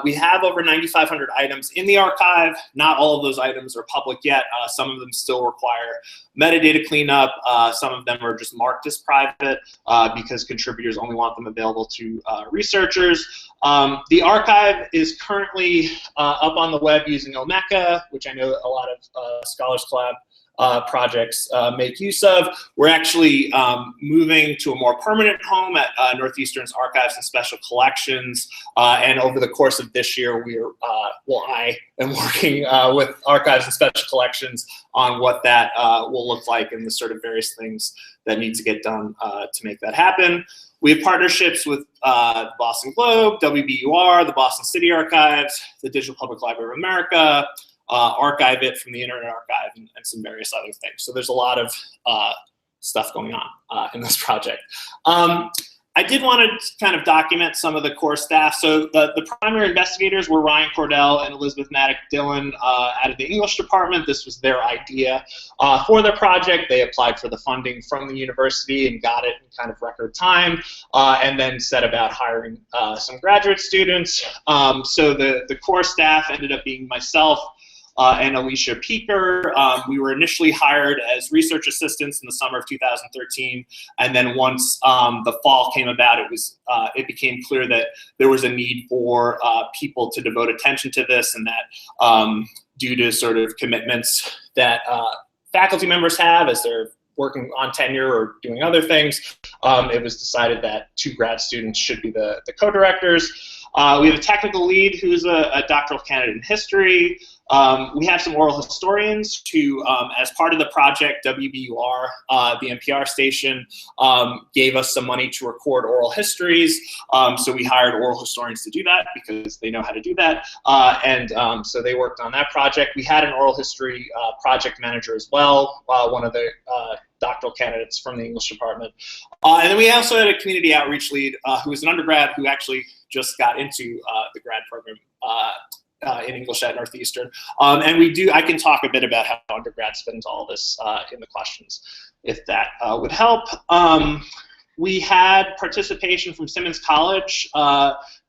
We have over 9,500 items in the archive. Not all of those items are public yet. Some of them still require metadata cleanup. Some of them are just marked as private because contributors only want them available to researchers. The archive is currently up on the web using Omeka, which I know a lot of Scholars Collab projects make use of. We're actually moving to a more permanent home at Northeastern's Archives and Special Collections, and over the course of this year, I am working with Archives and Special Collections on what that will look like and the sort of various things that need to get done to make that happen. We have partnerships with the Boston Globe, WBUR, the Boston City Archives, the Digital Public Library of America, Archive It from the Internet Archive, and some various other things. So there's a lot of stuff going on in this project. I did want to kind of document some of the core staff. So the primary investigators were Ryan Cordell and Elizabeth Dillon out of the English department. This was their idea for the project. They applied for the funding from the university and got it in kind of record time, and then set about hiring some graduate students. So the core staff ended up being myself, and Alicia Peaker. We were initially hired as research assistants in the summer of 2013, and then once the fall came about, it became clear that there was a need for people to devote attention to this, and that due to sort of commitments that faculty members have as they're working on tenure or doing other things, it was decided that 2 grad students should be the co-directors. We have a technical lead who's a doctoral candidate in history. We have some oral historians who, as part of the project, WBUR, the NPR station, gave us some money to record oral histories. So we hired oral historians to do that because they know how to do that. And so they worked on that project. We had an oral history project manager as well, one of the doctoral candidates from the English department. And then we also had a community outreach lead who was an undergrad who actually just got into the grad program in English at Northeastern. And I can talk a bit about how undergrads fit into all this in the questions, if that would help. We had participation from Simmons College,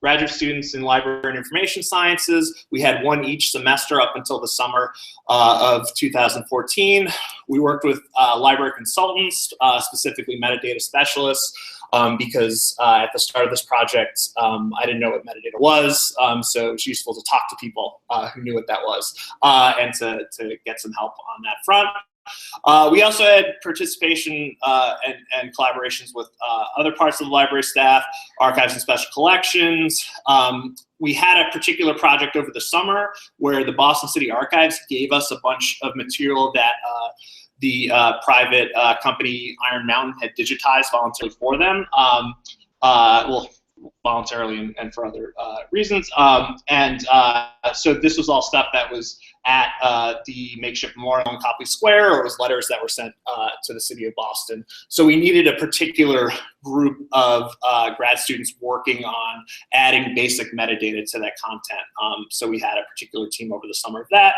graduate students in library and information sciences. We had 1 each semester up until the summer of 2014. We worked with library consultants, specifically metadata specialists, because at the start of this project, I didn't know what metadata was, so it was useful to talk to people who knew what that was and to get some help on that front. We also had participation and collaborations with other parts of the library staff, Archives and Special Collections. We had a particular project over the summer where the Boston City Archives gave us a bunch of material that the private company Iron Mountain had digitized voluntarily for them. Well, voluntarily and for other reasons. So this was all stuff that was at the makeshift memorial in Copley Square, or it was letters that were sent to the city of Boston. So we needed a particular group of grad students working on adding basic metadata to that content. So we had a particular team over the summer of that.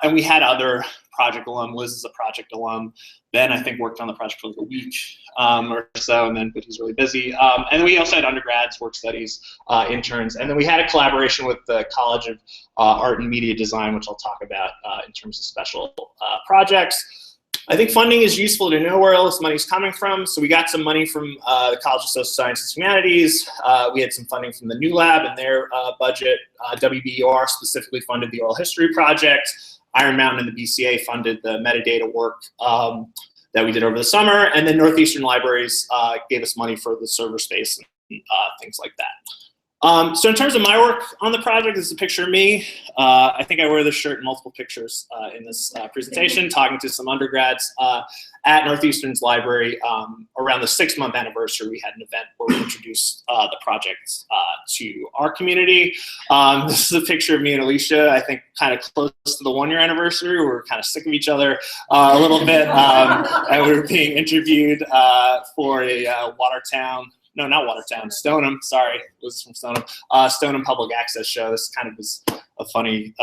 And we had other project alum. Liz is a project alum. Ben, I think, worked on the project for like a week or so, but he's really busy. And then we also had undergrads, work studies, interns. And then we had a collaboration with the College of Art and Media Design, which I'll talk about in terms of special projects. I think funding is useful to know where all this money is coming from. So we got some money from the College of Social Sciences and Humanities. We had some funding from the New Lab and their budget. WBUR specifically funded the Oral History Project. Iron Mountain and the BCA funded the metadata work that we did over the summer. And then Northeastern Libraries gave us money for the server space and things like that. So in terms of my work on the project, this is a picture of me. I think I wear this shirt in multiple pictures in this presentation, talking to some undergrads at Northeastern's library. Around the 6-month anniversary, we had an event where we introduced the project to our community. This is a picture of me and Alicia, I think kind of close to the 1-year anniversary. We were kind of sick of each other a little bit, and we were being interviewed for a Watertown, no, not Watertown, Stoneham, sorry, Liz is from Stoneham, Stoneham Public Access show. This kind of was a funny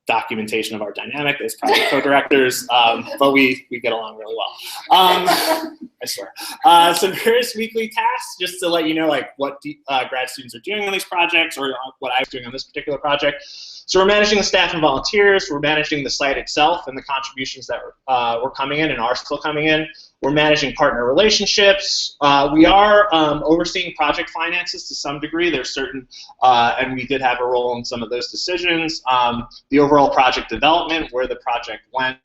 documentation of our dynamic as project co-directors, but we get along really well. I swear. Some various weekly tasks, just to let you know like what grad students are doing on these projects, or what I was doing on this particular project. So we're managing the staff and volunteers, we're managing the site itself and the contributions that were coming in and are still coming in. We're managing partner relationships. We are overseeing project finances to some degree. There's certain, and we did have a role in some of those decisions. The overall project development, where the project went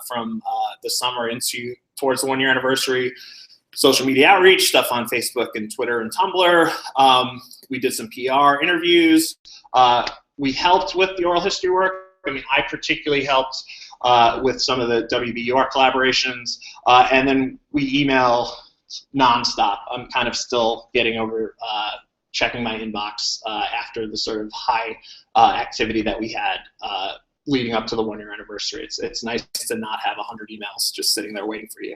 from the summer into towards the 1-year anniversary. Social media outreach, stuff on Facebook and Twitter and Tumblr. We did some PR interviews. We helped with the oral history work. I mean, I particularly helped with some of the WBUR collaborations, and then we email nonstop. I'm kind of still getting over checking my inbox after the sort of high activity that we had leading up to the 1-year anniversary. It's nice to not have 100 emails just sitting there waiting for you.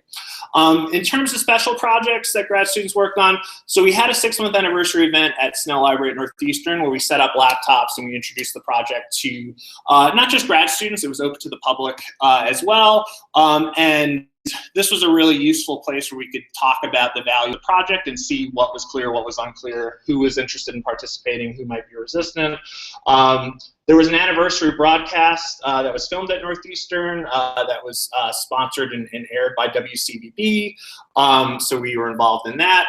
In terms of special projects that grad students worked on, so we had a 6-month anniversary event at Snell Library at Northeastern where we set up laptops and we introduced the project to not just grad students, it was open to the public as well. And this was a really useful place where we could talk about the value of the project and see what was clear, what was unclear, who was interested in participating, who might be resistant. There was an anniversary broadcast that was filmed at Northeastern that was sponsored and aired by WCVB, so we were involved in that.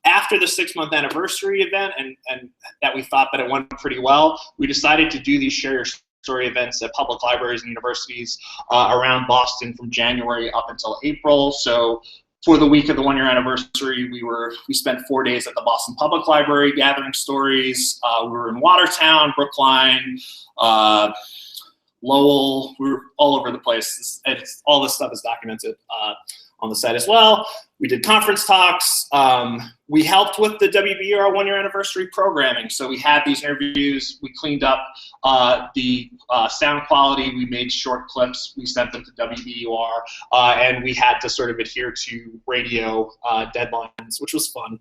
After the 6-month anniversary event, and that we thought that it went pretty well, we decided to do these Share Your Story events at public libraries and universities around Boston from January up until April. So for the week of the 1-year anniversary, we spent 4 days at the Boston Public Library gathering stories. We were in Watertown, Brookline, Lowell. We were all over the place. All this stuff is documented on the site as well. We did conference talks. We helped with the WBUR 1-year anniversary programming. So we had these interviews. We cleaned up the sound quality. We made short clips. We sent them to WBUR. And we had to sort of adhere to radio deadlines, which was fun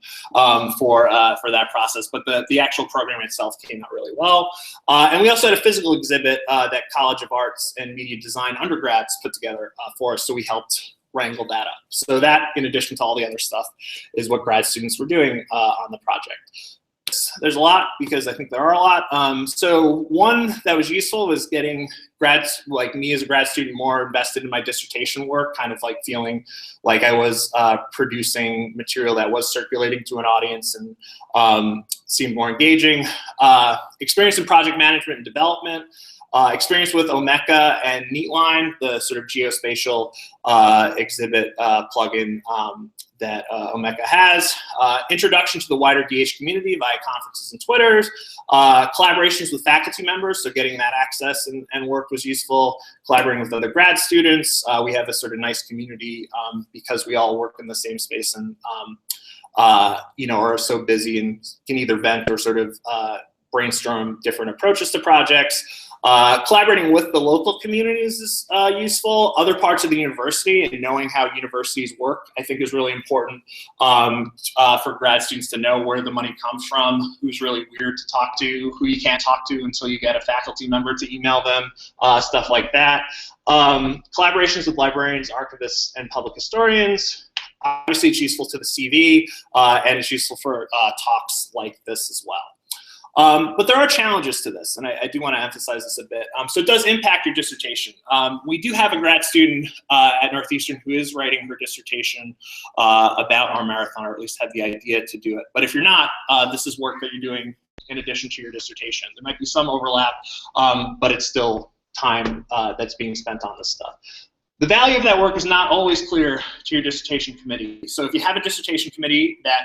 for that process. But the actual program itself came out really well. And we also had a physical exhibit that College of Arts and Media Design undergrads put together for us. So we helped wrangle that up. So that, in addition to all the other stuff, is what grad students were doing on the project. There's a lot, because I think there are a lot. So one that was useful was getting grads like me as a grad student more invested in my dissertation work, kind of like feeling like I was producing material that was circulating to an audience and seemed more engaging. Experience in project management and development. Experience with Omeka and Neatline, the sort of geospatial exhibit plugin that Omeka has. Introduction to the wider DH community via conferences and Twitters. Collaborations with faculty members, so getting that access and work was useful. Collaborating with other grad students. We have a sort of nice community because we all work in the same space and are so busy and can either vent or sort of brainstorm different approaches to projects. Collaborating with the local communities is useful. Other parts of the university and knowing how universities work, I think, is really important for grad students to know where the money comes from, who's really weird to talk to, who you can't talk to until you get a faculty member to email them, stuff like that. Collaborations with librarians, archivists, and public historians. Obviously, it's useful to the CV, and it's useful for talks like this as well. But there are challenges to this, and I do want to emphasize this a bit. So it does impact your dissertation. We do have a grad student at Northeastern who is writing her dissertation about our marathon, or at least had the idea to do it. But if you're not, this is work that you're doing in addition to your dissertation. There might be some overlap, but it's still time that's being spent on this stuff. The value of that work is not always clear to your dissertation committee. So if you have a dissertation committee that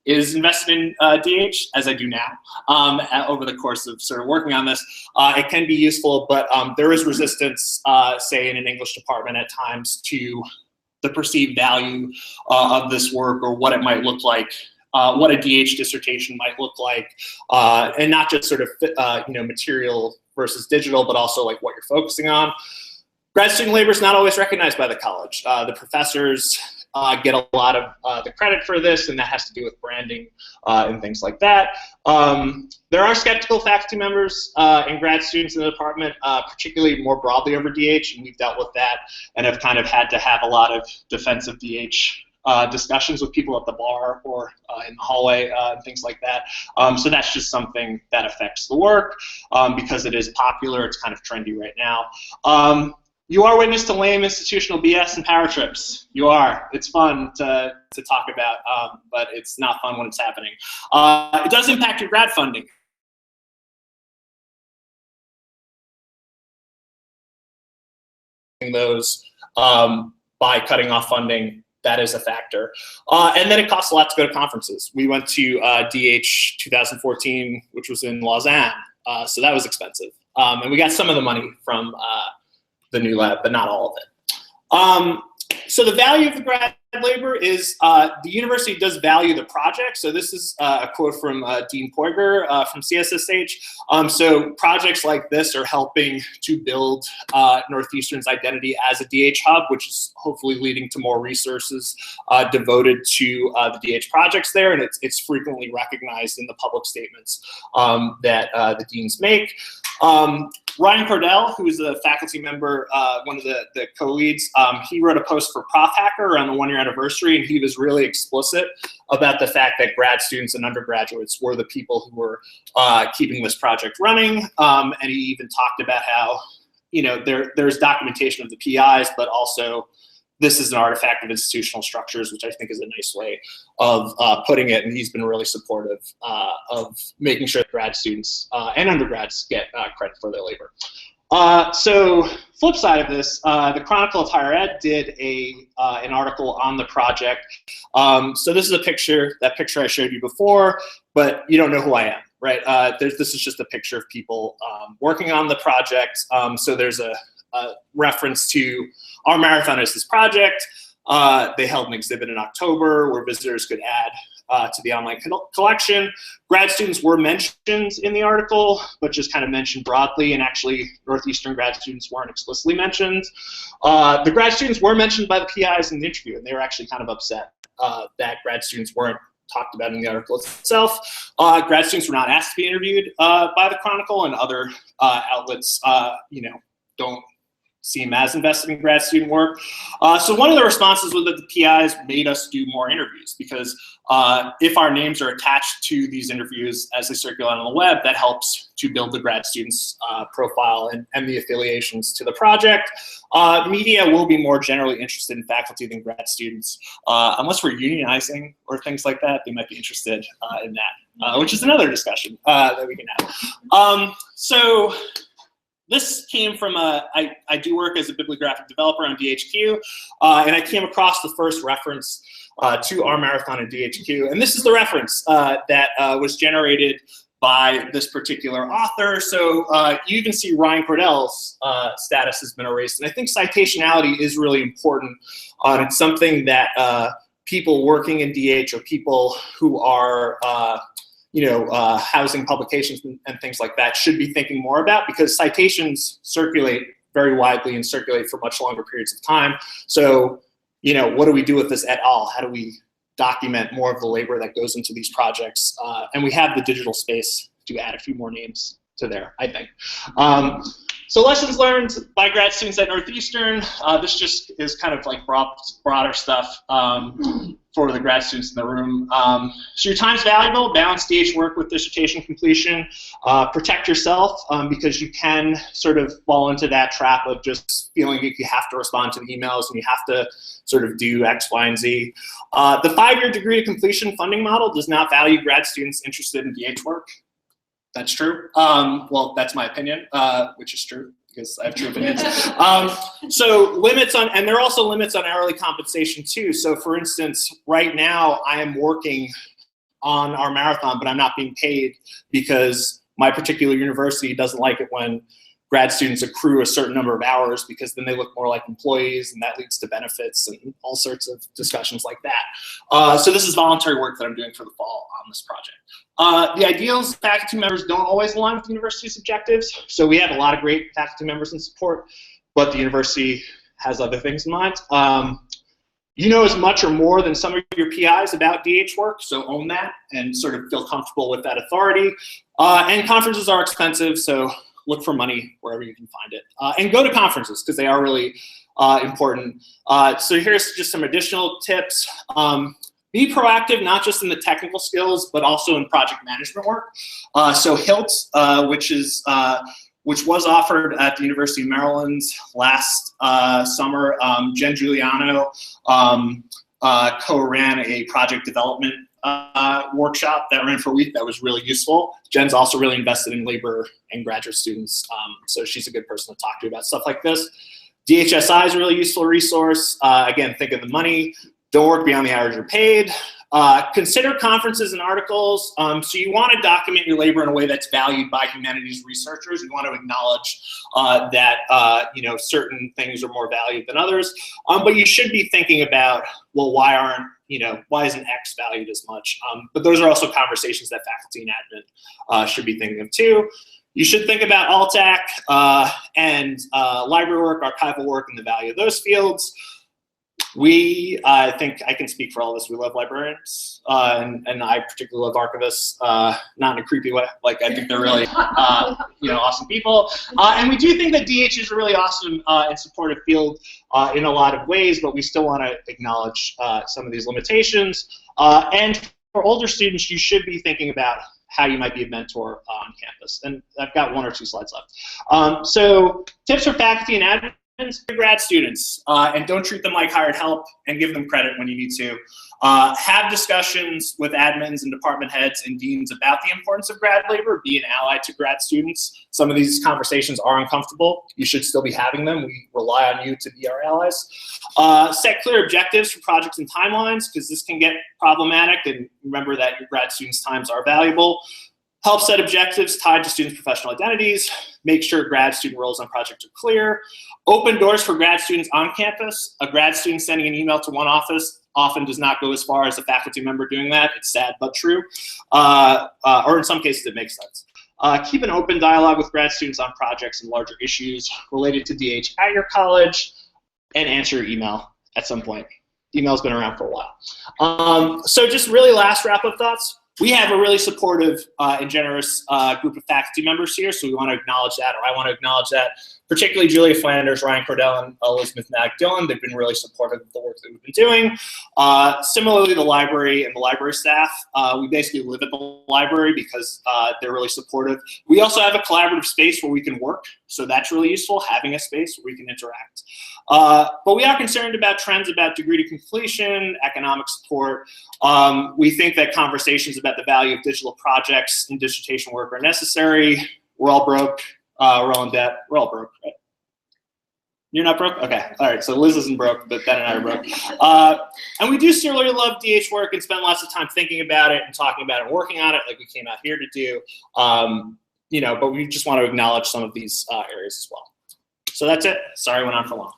is invested in DH, as I do now, over the course of sort of working on this, it can be useful, but there is resistance, say in an English department at times, to the perceived value of this work, or what it might look like, what a DH dissertation might look like, and not just sort of material versus digital, but also like what you're focusing on. Grad student labor is not always recognized by the college. The professors get a lot of the credit for this, and that has to do with branding and things like that. There are skeptical faculty members and grad students in the department, particularly more broadly over DH, and we've dealt with that and have kind of had to have a lot of defensive DH discussions with people at the bar or in the hallway and things like that. So that's just something that affects the work because it is popular. It's kind of trendy right now. You are witness to lame institutional BS and power trips. You are. It's fun to talk about, but it's not fun when it's happening. It does impact your grad funding. Those by cutting off funding, that is a factor. And then it costs a lot to go to conferences. We went to DH 2014, which was in Lausanne, so that was expensive. And we got some of the money from the new lab, but not all of it. So the value of the grad labor is the university does value the project. So this is a quote from Dean Poiger from CSSH. So projects like this are helping to build Northeastern's identity as a DH hub, which is hopefully leading to more resources devoted to the DH projects there. And it's frequently recognized in the public statements that the deans make. Ryan Cordell, who is a faculty member, one of the co-leads, he wrote a post for Prof Hacker around the 1-year anniversary, and he was really explicit about the fact that grad students and undergraduates were the people who were keeping this project running. And he even talked about how, there's documentation of the PIs, but also this is an artifact of institutional structures, which I think is a nice way of putting it. And he's been really supportive of making sure that grad students and undergrads get credit for their labor. So flip side of this, the Chronicle of Higher Ed did an article on the project. So this is a picture, that picture I showed you before, but you don't know who I am, right? This is just a picture of people working on the project. So there's a reference to our marathon is this project. They held an exhibit in October where visitors could add to the online collection. Grad students were mentioned in the article, but just kind of mentioned broadly, and actually Northeastern grad students weren't explicitly mentioned. The grad students were mentioned by the PIs in the interview, and they were actually kind of upset that grad students weren't talked about in the article itself. Grad students were not asked to be interviewed by the Chronicle, and other outlets, don't seem as invested in grad student work. So one of the responses was that the PIs made us do more interviews, because if our names are attached to these interviews as they circulate on the web, that helps to build the grad student's profile and the affiliations to the project. Media will be more generally interested in faculty than grad students. Unless we're unionizing or things like that, they might be interested in that, which is another discussion that we can have. So this came from I do work as a bibliographic developer on DHQ, and I came across the first reference to our marathon in DHQ. And this is the reference that was generated by this particular author. So you even see Ryan Cordell's status has been erased. And I think citationality is really important. It's something that people working in DH or people who are housing publications and things like that should be thinking more about, because citations circulate very widely and circulate for much longer periods of time. So, what do we do with this et al? How do we document more of the labor that goes into these projects? And we have the digital space to add a few more names to there, I think. So lessons learned by grad students at Northeastern. This just is kind of like broader stuff for the grad students in the room. So your time's valuable. Balance DH work with dissertation completion. Protect yourself because you can sort of fall into that trap of just feeling like you have to respond to the emails and you have to sort of do X, Y, and Z. The 5-year degree to completion funding model does not value grad students interested in DH work. That's true. Well, that's my opinion, which is true because I have true opinions. So limits on, and there are also limits on hourly compensation too. So for instance, right now I am working on our marathon, but I'm not being paid because my particular university doesn't like it when grad students accrue a certain number of hours, because then they look more like employees and that leads to benefits and all sorts of discussions like that. So this is voluntary work that I'm doing for the fall on this project. The ideals, faculty members don't always align with the university's objectives. So we have a lot of great faculty members in support, but the university has other things in mind. You know as much or more than some of your PIs about DH work, so own that and sort of feel comfortable with that authority. And conferences are expensive, so look for money wherever you can find it. And go to conferences, because they are really important. So here's just some additional tips. Be proactive, not just in the technical skills, but also in project management work. So HILT, which was offered at the University of Maryland last summer, Jen Giuliano co-ran a project development workshop that ran for a week that was really useful. Jen's also really invested in labor and graduate students, so she's a good person to talk to about stuff like this. DHSI is a really useful resource. Again, think of the money. Don't work beyond the hours you're paid. Consider conferences and articles. So you want to document your labor in a way that's valued by humanities researchers. You want to acknowledge that certain things are more valued than others. But you should be thinking about, well, why isn't X valued as much? But those are also conversations that faculty and admin should be thinking of too. You should think about ALTAC and library work, archival work, and the value of those fields. I think I can speak for all of us. We love librarians, and I particularly love archivists, not in a creepy way. Like, I think they're really, awesome people. And we do think that DH is a really awesome and supportive field in a lot of ways, but we still want to acknowledge some of these limitations. And for older students, you should be thinking about how you might be a mentor on campus. And I've got 1 or 2 slides left. So tips for faculty and admin. Grad students, and don't treat them like hired help, and give them credit when you need to. Have discussions with admins and department heads and deans about the importance of grad labor. Be an ally to grad students. Some of these conversations are uncomfortable. You should still be having them. We rely on you to be our allies. Set clear objectives for projects and timelines, because this can get problematic, and remember that your grad students' times are valuable. Help set objectives tied to students' professional identities. Make sure grad student roles on projects are clear. Open doors for grad students on campus. A grad student sending an email to one office often does not go as far as a faculty member doing that. It's sad but true. Or in some cases, it makes sense. Keep an open dialogue with grad students on projects and larger issues related to DH at your college, and answer your email at some point. Email's been around for a while. So just really last wrap-up thoughts. We have a really supportive and generous group of faculty members here, so we want to acknowledge that, or I want to acknowledge that, particularly Julia Flanders, Ryan Cordell, and Elizabeth Dillon. They've been really supportive of the work that we've been doing. Similarly, the library and the library staff, we basically live at the library because they're really supportive. We also have a collaborative space where we can work, so that's really useful, having a space where we can interact. But we are concerned about trends about degree to completion, economic support. We think that conversations about the value of digital projects and dissertation work are necessary. We're all broke. We're all in debt. We're all broke, right? You're not broke? Okay. All right. So Liz isn't broke, but Ben and I are broke. And we do still really love DH work and spend lots of time thinking about it and talking about it and working on it, like we came out here to do. But we just want to acknowledge some of these areas as well. So that's it. Sorry I went on for long.